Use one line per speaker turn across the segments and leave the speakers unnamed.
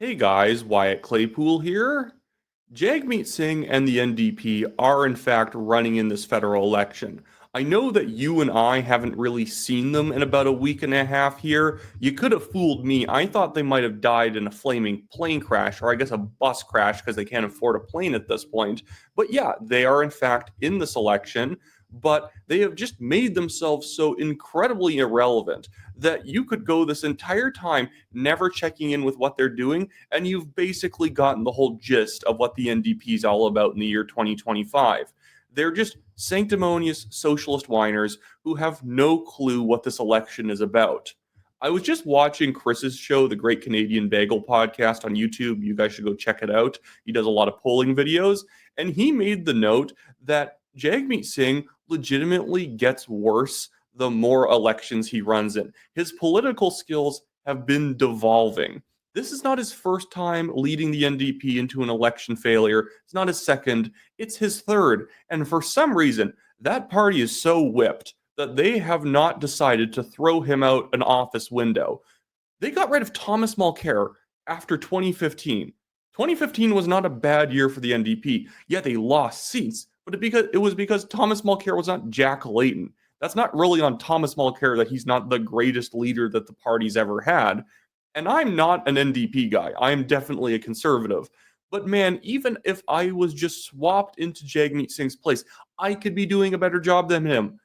Hey guys, Wyatt Claypool here. Jagmeet Singh and the NDP are in fact running in this federal election. I know that you and I haven't really seen them in about a week and a half here. You could have fooled me. I thought they might have died in a flaming plane crash, or I guess a bus crash because they can't afford a plane at this point. But yeah, they are in fact in this election, but they have just made themselves so incredibly irrelevant that you could go this entire time never checking in with what they're doing, and you've basically gotten the whole gist of what the NDP is all about in the year 2025. They're just sanctimonious socialist whiners who have no clue what this election is about. I was just watching Chris's show, the Great Canadian Bagel podcast on YouTube. You guys should go check it out. He does a lot of polling videos, and he made the note that Jagmeet Singh legitimately gets worse the more elections he runs in. His political skills have been devolving. This is not his first time leading the NDP into an election failure. It's not his second, it's his third. And for some reason, that party is so whipped that they have not decided to throw him out an office window. They got rid of Thomas Mulcair after 2015. 2015 was not a bad year for the NDP. Yeah, they lost seats, but it was because Thomas Mulcair was not Jack Layton. That's not really on Thomas Mulcair that he's not the greatest leader that the party's ever had. And I'm not an NDP guy. I'm definitely a conservative. But man, even if I was just swapped into Jagmeet Singh's place, I could be doing a better job than him.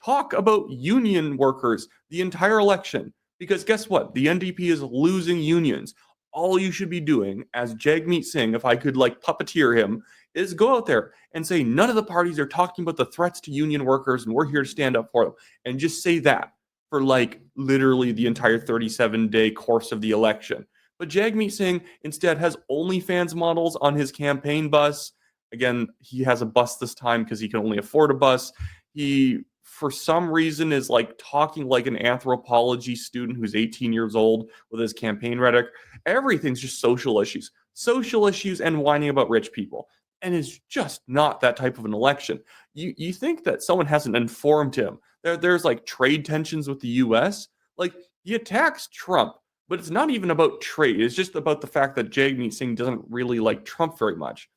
Talk about union workers the entire election. Because guess what? The NDP is losing unions. All you should be doing as Jagmeet Singh, if I could like puppeteer him, is go out there and say none of the parties are talking about the threats to union workers and we're here to stand up for them. And just say that for like literally the entire 37-day course of the election. But Jagmeet Singh instead has OnlyFans models on his campaign bus. Again, he has a bus this time because he can only afford a bus. He, for some reason, is like talking like an anthropology student who's 18 years old with his campaign rhetoric. Everything's just social issues and whining about rich people. And it's just not that type of an election. You think that someone hasn't informed him. There's like trade tensions with the US. Like he attacks Trump, but it's not even about trade. It's just about the fact that Jagmeet Singh doesn't really like Trump very much.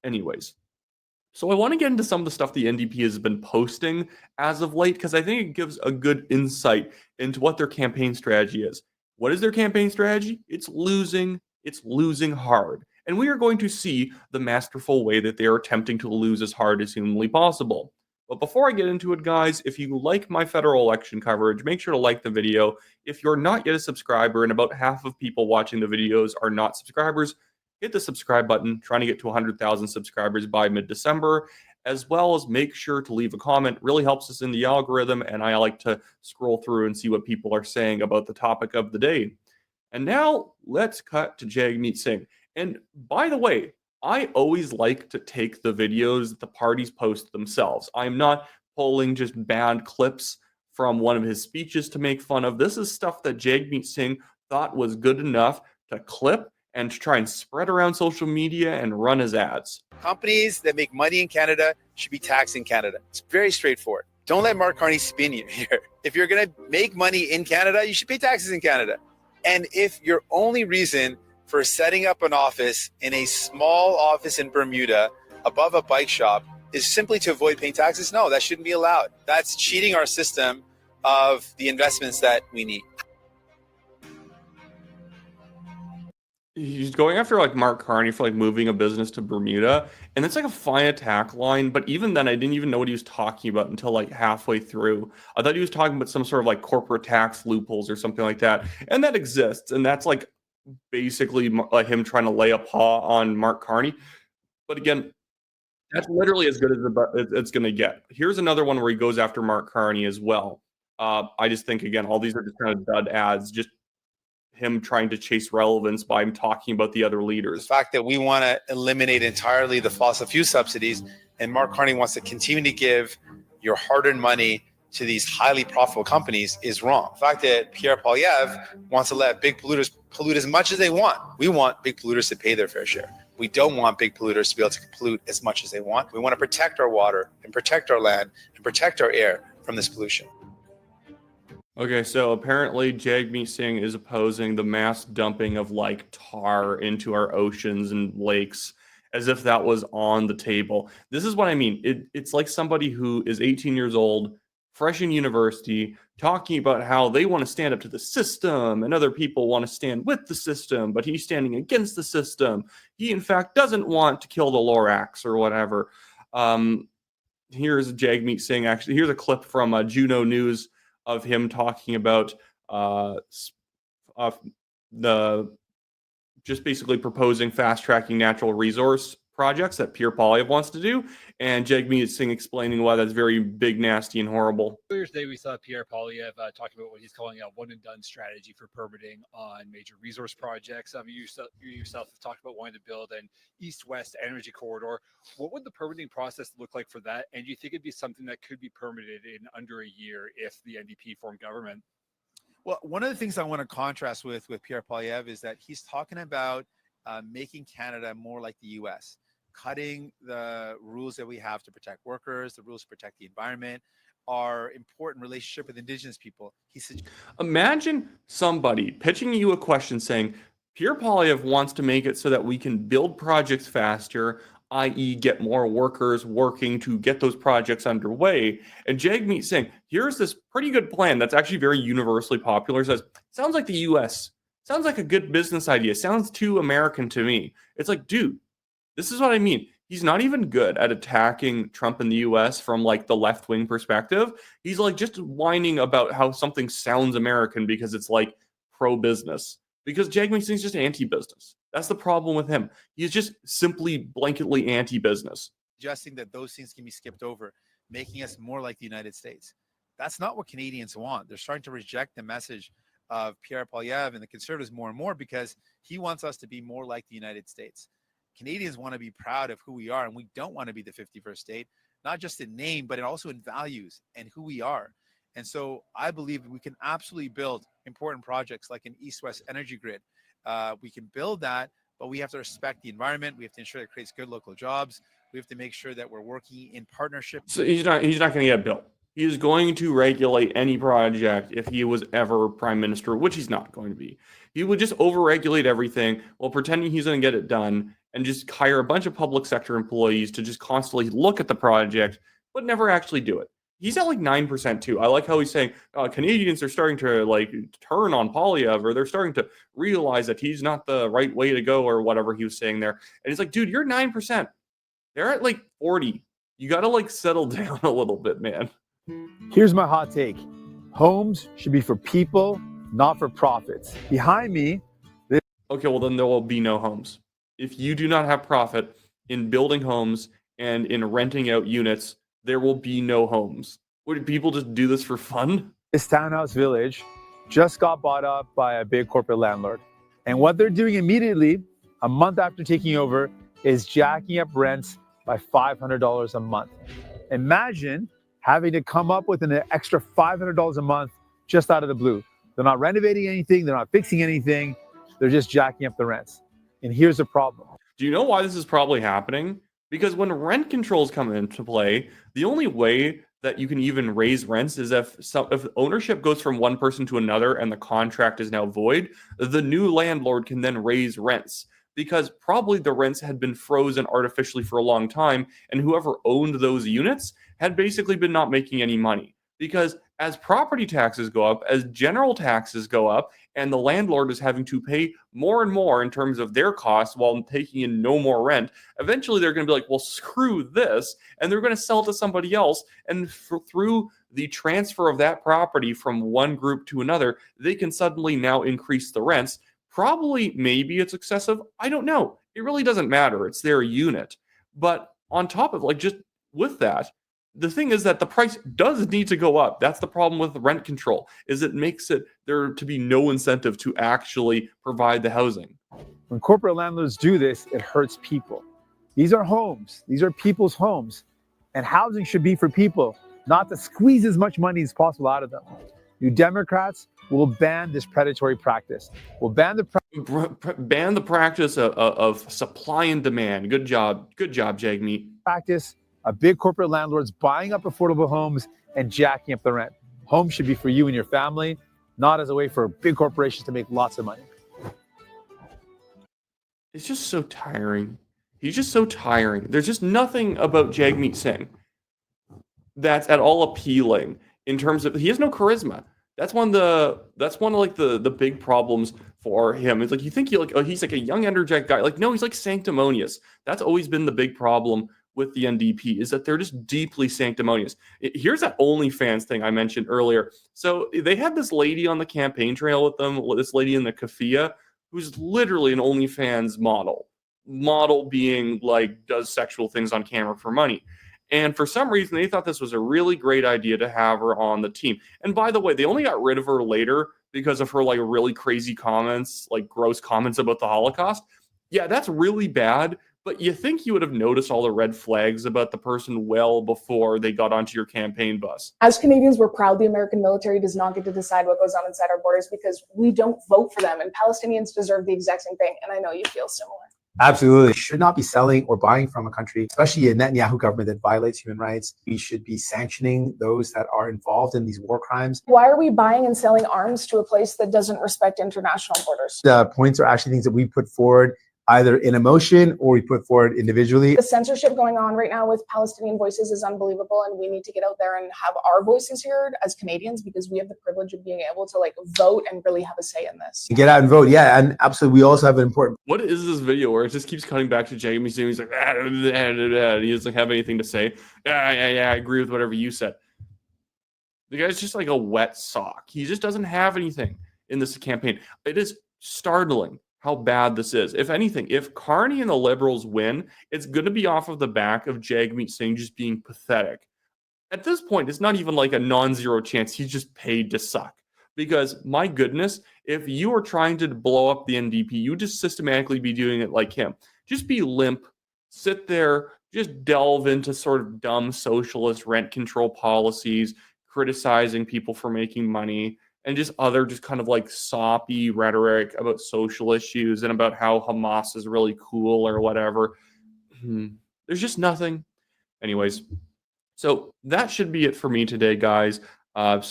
Anyways, so I want to get into some of the stuff the NDP has been posting as of late because I think it gives a good insight into what their campaign strategy is. What is their campaign strategy? It's losing. It's losing hard. And we are going to see the masterful way that they are attempting to lose as hard as humanly possible. But before I get into it, guys, if you like my federal election coverage, make sure to like the video. If you're not yet a subscriber, and about half of people watching the videos are not subscribers, hit the subscribe button, trying to get to 100,000 subscribers by mid-December, as well as make sure to leave a comment. It really helps us in the algorithm, and I like to scroll through and see what people are saying about the topic of the day. And now let's cut to Jagmeet Singh. And by the way, I always like to take the videos that the parties post themselves. I'm not pulling just bad clips from one of his speeches to make fun of. This is stuff that Jagmeet Singh thought was good enough to clip and to try and spread around social media and run as ads.
Companies that make money in Canada should be taxed in Canada. It's very straightforward. Don't let Mark Carney spin you here. If you're going to make money in Canada, you should pay taxes in Canada. And if your only reason for setting up an office in a small office in Bermuda above a bike shop is simply to avoid paying taxes, no, that shouldn't be allowed. That's cheating our system of the investments that we need.
He's going after like Mark Carney for like moving a business to Bermuda, and it's like a fine attack line. But even then, I didn't even know what he was talking about until like halfway through. I thought he was talking about some sort of like corporate tax loopholes or something like that, and that exists, and that's like basically him trying to lay a paw on Mark Carney. But again, that's literally as good as it's going to get. Here's another one where he goes after Mark Carney as well. I just think again, all these are just kind of dud ads, just him trying to chase relevance by him talking about the other leaders.
The fact that we want to eliminate entirely the fossil fuel subsidies and Mark Carney wants to continue to give your hard-earned money to these highly profitable companies is wrong. The fact that Pierre Poilievre wants to let big polluters pollute as much as they want. We want big polluters to pay their fair share. We don't want big polluters to be able to pollute as much as they want. We want to protect our water and protect our land and protect our air from this pollution.
Okay, so apparently Jagmeet Singh is opposing the mass dumping of like tar into our oceans and lakes as if that was on the table. This is what I mean. It's like somebody who is 18 years old, fresh in university, talking about how they want to stand up to the system and other people want to stand with the system, but he's standing against the system. He, in fact, doesn't want to kill the Lorax or whatever. Um, Here's Jagmeet Singh. Actually, here's a clip from Juno News of him talking about uh, uh, the just basically proposing fast tracking natural resource projects that Pierre Poilievre wants to do, and Jagmeet Singh explaining why that's very big, nasty, and horrible.
Earlier today, we saw Pierre Poilievre talking about what he's calling a one-and-done strategy for permitting on major resource projects. You yourself have talked about wanting to build an east-west energy corridor. What would the permitting process look like for that? And do you think it'd be something that could be permitted in under a year if the NDP formed government?
Well, one of the things I want to contrast with Pierre Poilievre is that he's talking about making Canada more like the U.S., cutting the rules that we have to protect workers, the rules to protect the environment, our important relationship with Indigenous people.
Imagine somebody pitching you a question saying, Pierre Poilievre wants to make it so that we can build projects faster, i.e., get more workers working to get those projects underway. And Jagmeet Singh, here's this pretty good plan that's actually very universally popular. Says, sounds like the US. Sounds like a good business idea. Sounds too American to me. It's like, dude, this is what I mean. He's not even good at attacking Trump in the US from like the left wing perspective. He's like just whining about how something sounds American because it's like pro business. Because Jagmeet Singh's just anti business. That's the problem with him. He's just simply blanketly anti business.
Suggesting that those things can be skipped over, making us more like the United States. That's not what Canadians want. They're starting to reject the message of Pierre Poilievre and the Conservatives more and more because he wants us to be more like the United States. Canadians want to be proud of who we are, and we don't want to be the 51st state, not just in name, but also in values and who we are. And so I believe we can absolutely build important projects like an east-west energy grid. We can build that, but we have to respect the environment. We have to ensure it creates good local jobs. We have to make sure that we're working in partnership.
So he's not going to get built. He is going to regulate any project if he was ever prime minister, which he's not going to be. He would just overregulate everything while pretending he's going to get it done and just hire a bunch of public sector employees to just constantly look at the project, but never actually do it. He's at like 9% too. I like how he's saying Canadians are starting to like turn on Poilievre, or they're starting to realize that he's not the right way to go, or whatever he was saying there. And he's like, dude, you're 9%. They're at like 40. You got to like settle down a little bit, man.
Here's my hot take. Homes should be for people, not for profits. Behind me.
Okay, well, then there will be no homes. If you do not have profit in building homes and in renting out units, there will be no homes. Would people just do this for fun?
This townhouse village just got bought up by a big corporate landlord. And what they're doing immediately, a month after taking over, is jacking up rents by $500 a month. Imagine having to come up with an extra $500 a month just out of the blue. They're not renovating anything. They're not fixing anything. They're just jacking up the rents. And here's the problem.
Do you know why this is probably happening? Because when rent controls come into play, the only way that you can even raise rents is if ownership goes from one person to another and the contract is now void, the new landlord can then raise rents. Because probably the rents had been frozen artificially for a long time, and whoever owned those units had basically been not making any money. Because as property taxes go up, as general taxes go up, and the landlord is having to pay more and more in terms of their costs while taking in no more rent, eventually they're going to be like, well, screw this, and they're going to sell it to somebody else. And through the transfer of that property from one group to another, they can suddenly now increase the rents. Probably, maybe it's excessive. I don't know. It really doesn't matter. It's their unit. But on top of just with that, the thing is that the price does need to go up. That's the problem with rent control, is it makes it there to be no incentive to actually provide the housing.
When corporate landlords do this, it hurts people. These are homes. These are people's homes. And housing should be for people, not to squeeze as much money as possible out of them. You Democrats will ban this predatory practice. We'll ban the practice
of supply and demand. Good job, Jagmeet.
Practice of big corporate landlords buying up affordable homes and jacking up the rent. Home should be for you and your family, not as a way for big corporations to make lots of money.
It's just so tiring. He's just so tiring. There's just nothing about Jagmeet Singh that's at all appealing in terms of he has no charisma. That's one of like the big problems for him. It's like you think he's like a young energetic guy. Like no, he's like sanctimonious. That's always been the big problem with the NDP is that they're just deeply sanctimonious. Here's that OnlyFans thing I mentioned earlier. So they had this lady on the campaign trail with them, this lady in the keffiyeh, who's literally an OnlyFans model. Model being like does sexual things on camera for money. And for some reason, they thought this was a really great idea to have her on the team. And by the way, they only got rid of her later because of her like really crazy comments, like gross comments about the Holocaust. Yeah, that's really bad. But you think you would have noticed all the red flags about the person well before they got onto your campaign bus.
As Canadians, we're proud the American military does not get to decide what goes on inside our borders because we don't vote for them. And Palestinians deserve the exact same thing. And I know you feel similar.
Absolutely. Should not be selling or buying from a country, especially a Netanyahu government that violates human rights. We should be sanctioning those that are involved in these war crimes.
Why are we buying and selling arms to a place that doesn't respect international borders?
The points are actually things that we put forward either in a motion or we put forward individually.
The censorship going on right now with Palestinian voices is unbelievable, and we need to get out there and have our voices heard as Canadians because we have the privilege of being able to like vote and really have a say in this.
Get out and vote. Yeah, and absolutely. We also have an important.
What is this video where it just keeps cutting back to Jagmeet Singh? He's like, he doesn't have anything to say. Yeah, I agree with whatever you said. The guy's just like a wet sock. He just doesn't have anything in this campaign. It is startling how bad this is. If anything, if Carney and the Liberals win, it's going to be off of the back of Jagmeet Singh just being pathetic. At this point, it's not even like a non-zero chance. He's just paid to suck. Because, my goodness, if you are trying to blow up the NDP, you just systematically be doing it like him. Just be limp, sit there, just delve into sort of dumb socialist rent control policies, criticizing people for making money, and just other just kind of like soppy rhetoric about social issues and about how Hamas is really cool or whatever. There's just nothing. Anyways, so that should be it for me today, guys. I'm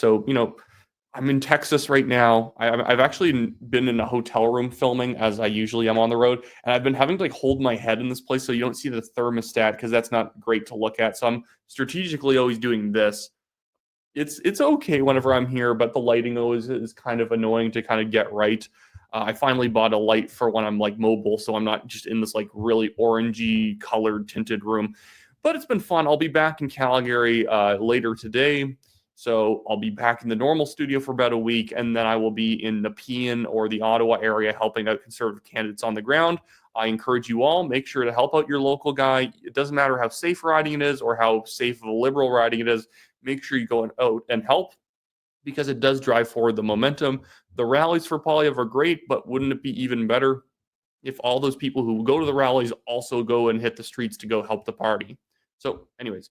in Texas right now. I've actually been in a hotel room filming as I usually am on the road. And I've been having to like hold my head in this place so you don't see the thermostat because that's not great to look at. So I'm strategically always doing this. It's okay whenever I'm here, but the lighting always is kind of annoying to kind of get right. I finally bought a light for when I'm like mobile, so I'm not just in this like really orangey colored tinted room. But it's been fun. I'll be back in Calgary later today. So I'll be back in the normal studio for about a week, and then I will be in Nepean or the Ottawa area helping out Conservative candidates on the ground. I encourage you all, make sure to help out your local guy. It doesn't matter how safe riding it is or how safe of a Liberal riding it is. Make sure you go out and help because it does drive forward the momentum. The rallies for Poilievre are great, but wouldn't it be even better if all those people who go to the rallies also go and hit the streets to go help the party? So anyways,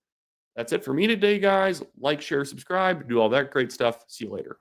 that's it for me today, guys. Like, share, subscribe, do all that great stuff. See you later.